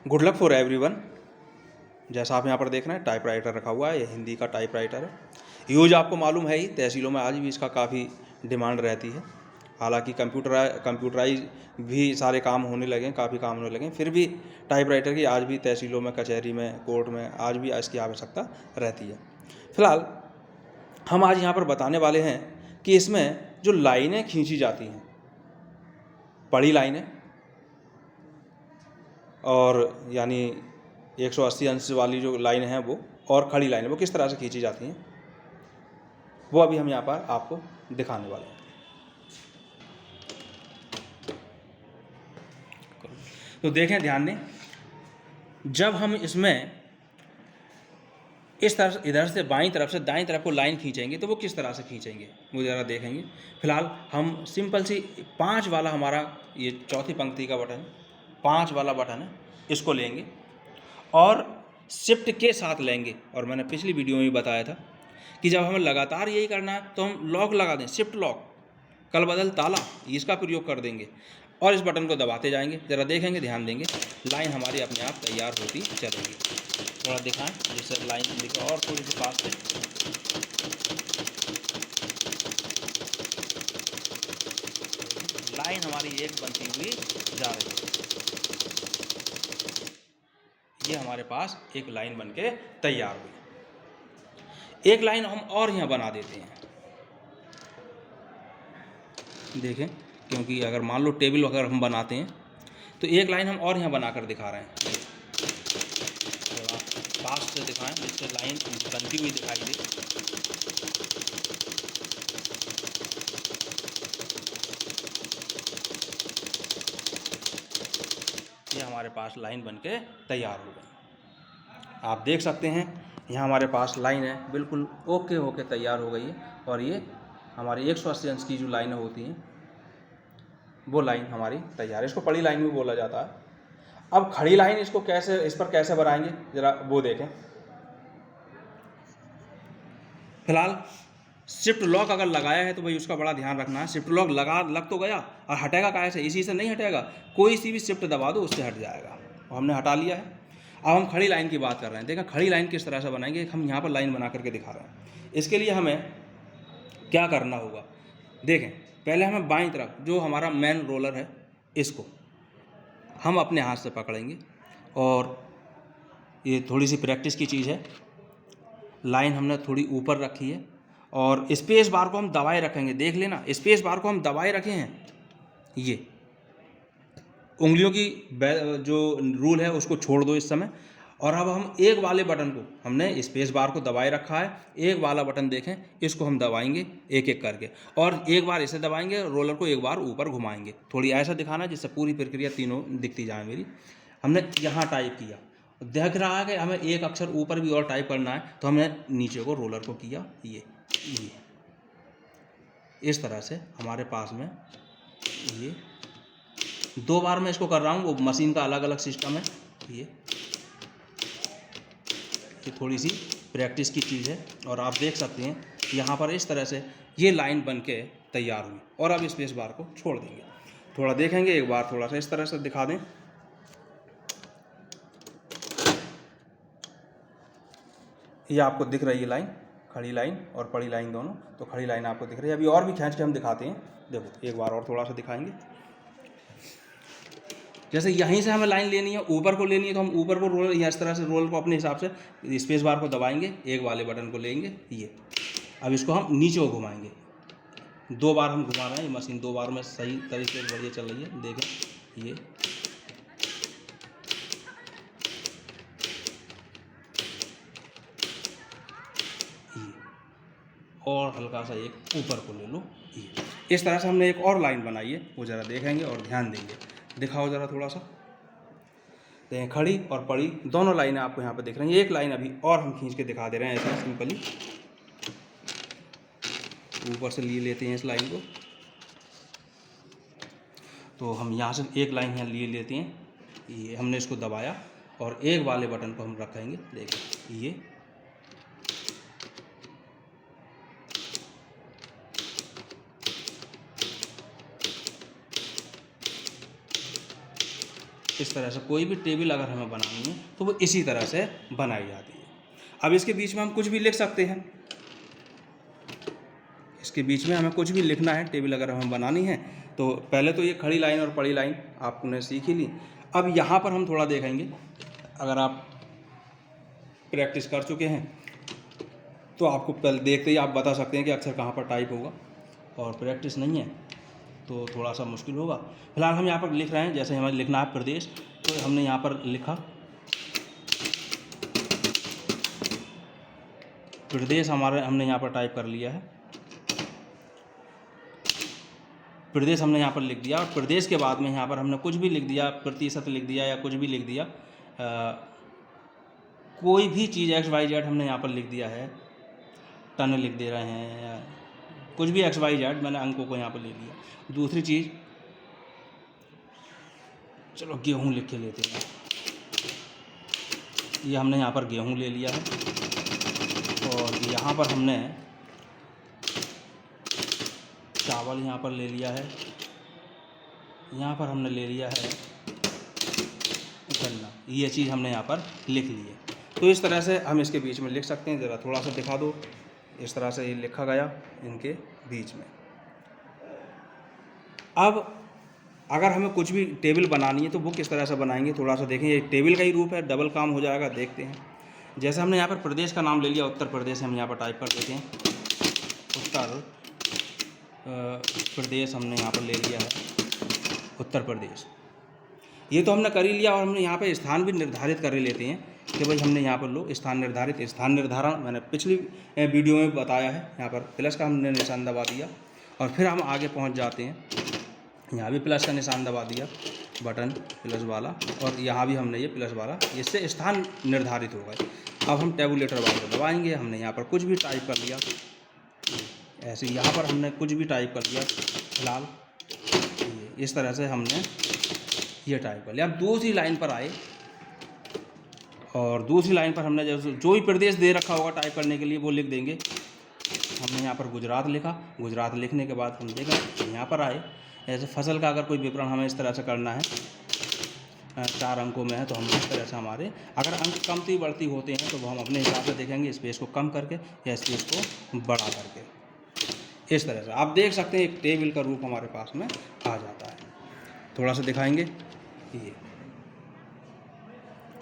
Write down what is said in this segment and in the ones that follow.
Good luck for everyone. जैसा आप यहाँ पर देख रहे हैं टाइपराइटर रखा हुआ है, ये हिंदी का टाइपराइटर है। यूज आपको मालूम है ही, तहसीलों में आज भी इसका काफ़ी डिमांड रहती है। हालांकि कंप्यूटराइज भी सारे काम होने लगे, काफ़ी काम होने लगे, फिर भी टाइपराइटर की आज भी तहसीलों में, कचहरी में, कोर्ट में आज भी इसकी आवश्यकता रहती है। फिलहाल हम आज यहाँ पर बताने वाले हैं कि इसमें जो लाइनें खींची जाती हैं, बड़ी लाइनें और यानी 180 अंश वाली जो लाइन है वो, और खड़ी लाइन है वो किस तरह से खींची जाती हैं, वो अभी हम यहाँ पर आपको दिखाने वाले हैं। तो देखें ध्यान दें, जब हम इसमें इस तरह इधर से बाईं तरफ से दाईं तरफ को लाइन खींचेंगे तो वो किस तरह से खींचेंगे वो ज़रा देखेंगे। फिलहाल हम सिंपल सी 5 वाला, हमारा ये चौथी पंक्ति का बटन, 5 वाला बटन है, इसको लेंगे और शिफ्ट के साथ लेंगे। और मैंने पिछली वीडियो में भी बताया था कि जब हमें लगातार यही करना है तो हम लॉक लगा दें, शिफ्ट लॉक, कल बदल ताला, इसका प्रयोग कर देंगे और इस बटन को दबाते जाएंगे। ज़रा देखेंगे, ध्यान देंगे, लाइन हमारी अपने आप तैयार होती चलेगी। थोड़ा दिखाएं जैसे लाइन दिखा, और थोड़ी सी पास से, लाइन हमारी एक बनती हुई जा रही है। ये हमारे पास एक लाइन बनके तैयार हुई। एक लाइन हम और यहाँ बना देते हैं, देखें, क्योंकि अगर मान लो टेबल अगर हम बनाते हैं तो एक लाइन हम और यहाँ बनाकर दिखा रहे हैं। थोड़ा पास से दिखाएं जिससे लाइन बनती हुई दिखाई दे। ये हमारे पास लाइन बनके तैयार हो गई। आप देख सकते हैं यहाँ हमारे पास लाइन है, बिल्कुल ओके होके तैयार हो गई है। और ये हमारी 180 अंश की जो लाइनें होती हैं वो लाइन हमारी तैयार है। इसको बड़ी लाइन भी बोला जाता है। अब खड़ी लाइन इसको कैसे, इस पर कैसे बनाएंगे ज़रा वो देखें। फिलहाल शिफ्ट लॉक अगर लगाया है तो भाई उसका बड़ा ध्यान रखना है। शिफ्ट लॉक लग तो गया और हटेगा कैसे, इसी से नहीं हटेगा, कोई सी भी शिफ्ट दबा दो उससे हट जाएगा। और हमने हटा लिया है। अब हम खड़ी लाइन की बात कर रहे हैं। देखा खड़ी लाइन किस तरह से बनाएंगे, हम यहाँ पर लाइन बना करके दिखा रहे हैं। इसके लिए हमें क्या करना होगा, देखें, पहले हमें बाईं तरफ जो हमारा मेन रोलर है इसको हम अपने हाथ से पकड़ेंगे और ये थोड़ी सी प्रैक्टिस की चीज़ है। लाइन हमने थोड़ी ऊपर रखी है और स्पेस बार को हम दबाए रखेंगे। देख लेना, स्पेस बार को हम दबाए रखे हैं। ये उंगलियों की जो रूल है उसको छोड़ दो इस समय। और अब हम एक वाले बटन को, हमने स्पेस बार को दबाए रखा है, एक वाला बटन देखें, इसको हम दबाएंगे एक एक करके, और एक बार इसे दबाएंगे, रोलर को एक बार ऊपर घुमाएंगे। थोड़ी ऐसा दिखाना जिससे पूरी प्रक्रिया तीनों दिखती जाए मेरी। हमने यहाँ टाइप किया, देख रहा है कि हमें एक अक्षर ऊपर भी और टाइप करना है, तो हमने नीचे को रोलर को किया ये इस तरह से हमारे पास में ये 2 बार मैं इसको कर रहा हूँ, वो मशीन का अलग अलग सिस्टम है। ये थोड़ी सी प्रैक्टिस की चीज़ है। और आप देख सकते हैं यहाँ पर इस तरह से ये लाइन बन के तैयार हुई। और अब स्पेस बार को छोड़ देंगे, थोड़ा देखेंगे एक बार, थोड़ा सा इस तरह से दिखा दें। ये आपको दिख रही है लाइन, खड़ी लाइन और बड़ी लाइन दोनों। तो खड़ी लाइन आपको दिख रही है। अभी और भी खींच के हम दिखाते हैं, देखो एक बार और थोड़ा सा दिखाएंगे। जैसे यहीं से हमें लाइन लेनी है, ऊपर को लेनी है, तो हम ऊपर को रोलर या इस तरह से रोलर को अपने हिसाब से स्पेस बार को दबाएंगे, एक वाले बटन को लेंगे ये। अब इसको हम नीचे को घुमाएंगे, 2 बार हम घुमा रहे हैं। ये मशीन 2 बार में सही तरीके से बढ़िया चल रही है, देखें ये। और हल्का सा एक ऊपर को ले लो ये। इस तरह से हमने एक और लाइन बनाई है, वो ज़रा देखेंगे और ध्यान देंगे। दिखाओ ज़रा थोड़ा सा, देखें खड़ी और पड़ी दोनों लाइनें आपको यहाँ पे दिख रही हैं। एक लाइन अभी और हम खींच के दिखा दे रहे हैं, ऐसे सिंपली ऊपर से लिए लेते हैं इस लाइन को। तो हम यहाँ से एक लाइन यहाँ लिए लेते हैं, ये हमने इसको दबाया और एक वाले बटन को हम रखेंगे, देखिए ये। इस तरह से कोई भी टेबल अगर हमें बनानी है तो वो इसी तरह से बनाई जाती है। अब इसके बीच में हम कुछ भी लिख सकते हैं, इसके बीच में हमें कुछ भी लिखना है, टेबल अगर हमें बनानी है तो पहले तो ये खड़ी लाइन और पड़ी लाइन आपने सीख ही ली। अब यहाँ पर हम थोड़ा देखेंगे, अगर आप प्रैक्टिस कर चुके हैं तो आपको पहले देखते ही आप बता सकते हैं कि अक्षर कहाँ पर टाइप होगा, और प्रैक्टिस नहीं है तो थोड़ा सा मुश्किल होगा। फिलहाल हम यहाँ पर लिख रहे हैं, जैसे हमें लिखना है प्रदेश, तो हमने यहाँ पर लिखा प्रदेश, हमने यहाँ पर टाइप कर लिया है प्रदेश, हमने यहाँ पर लिख दिया। और प्रदेश के बाद में यहाँ पर हमने कुछ भी लिख दिया, प्रतिशत लिख दिया या कुछ भी लिख दिया, कोई भी चीज़ XYZ हमने यहाँ पर लिख दिया है, टन लिख दे रहे हैं या कुछ भी XYZ, मैंने अंकों को यहाँ पर ले लिया। दूसरी चीज़, चलो गेहूँ लिख के लेते हैं, ये हमने यहाँ पर गेहूँ ले लिया है। और यहाँ पर हमने चावल यहाँ पर ले लिया है, यहाँ पर हमने ले लिया है गन्ना, ये चीज़ हमने यहाँ पर लिख ली है। तो इस तरह से हम इसके बीच में लिख सकते हैं। ज़रा थोड़ा सा दिखा दो, इस तरह से ये लिखा गया इनके बीच में। अब अगर हमें कुछ भी टेबल बनानी है तो वो किस तरह से बनाएंगे, थोड़ा सा देखें। ये टेबल का ही रूप है, डबल काम हो जाएगा, देखते हैं। जैसे हमने यहाँ पर प्रदेश का नाम ले लिया, उत्तर प्रदेश, हम यहाँ पर टाइप कर देते हैं उत्तर प्रदेश, हमने यहाँ पर ले लिया है उत्तर प्रदेश। ये तो हमने कर ही लिया, और हमने यहाँ पे स्थान भी निर्धारित कर लेते हैं कि भाई हमने यहाँ पर लो स्थान निर्धारण मैंने पिछली वीडियो में बताया है। यहाँ पर प्लस का हमने निशान दबा दिया और फिर हम आगे पहुँच जाते हैं। यहाँ भी प्लस का निशान दबा दिया, बटन प्लस वाला, और यहाँ भी हमने ये प्लस वाला, इससे स्थान निर्धारित हो गए। अब हम टेबुलेटर वाला दबाएंगे, हमने यहाँ पर कुछ भी टाइप कर लिया, ऐसे यहाँ पर हमने कुछ भी टाइप कर लिया। फिलहाल इस तरह से हमने ये टाइप कर लिया। अब दूसरी लाइन पर आए, और दूसरी लाइन पर हमने जो भी प्रदेश दे रखा होगा टाइप करने के लिए वो लिख देंगे। हमने यहाँ पर गुजरात लिखा, गुजरात लिखने के बाद हम देखा यहाँ पर आए, ऐसे फसल का अगर कोई विवरण हमें इस तरह से करना है, 4 अंकों में है, तो हम इस तरह से हमारे अगर अंक कमती बढ़ती होते हैं तो वो हम अपने हिसाब से देखेंगे, स्पेस को कम करके या स्पेस को बढ़ा करके। इस तरह से आप देख सकते हैं एक टेबल का रूप हमारे पास में आ जाता है। थोड़ा सा दिखाएंगे ये,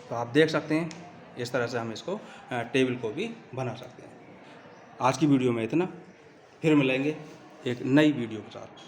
तो आप देख सकते हैं इस तरह से हम इसको टेबल को भी बना सकते हैं। आज की वीडियो में इतना, फिर मिलेंगे एक नई वीडियो के साथ।